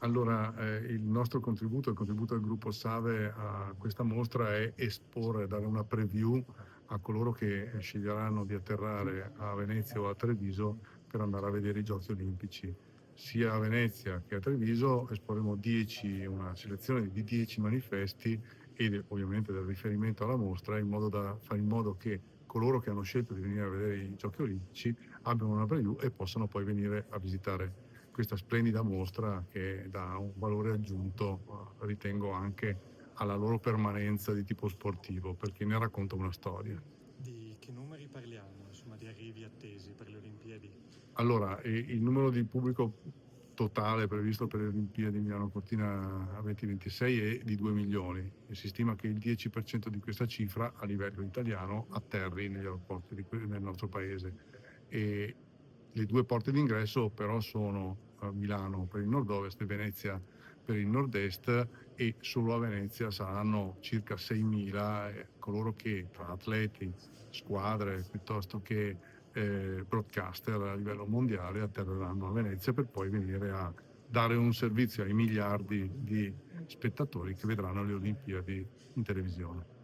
Allora, il nostro contributo, il contributo del gruppo SAVE a questa mostra è esporre, dare una preview a coloro che sceglieranno di atterrare a Venezia o a Treviso per andare a vedere i Giochi olimpici. Sia a Venezia che a Treviso esporremo 10, una selezione di 10 manifesti e ovviamente del riferimento alla mostra, in modo da fare in modo che coloro che hanno scelto di venire a vedere i Giochi olimpici abbiano una preview e possano poi venire a visitare questa splendida mostra che dà un valore aggiunto, ritengo anche alla loro permanenza di tipo sportivo, perché ne racconta una storia. Di che numeri parliamo, insomma, di arrivi attesi per le Olimpiadi? Allora, il numero di pubblico totale previsto per le Olimpiadi Milano Cortina a 2026 è di 2 milioni e si stima che il 10% di questa cifra a livello italiano atterri negli aeroporti nel nostro paese. E le due porte d'ingresso però sono Milano per il nord-ovest e Venezia per il nord-est, e solo a Venezia saranno circa 6.000 coloro che, tra atleti, squadre, piuttosto che broadcaster a livello mondiale, atterreranno a Venezia per poi venire a dare un servizio ai miliardi di spettatori che vedranno le Olimpiadi in televisione.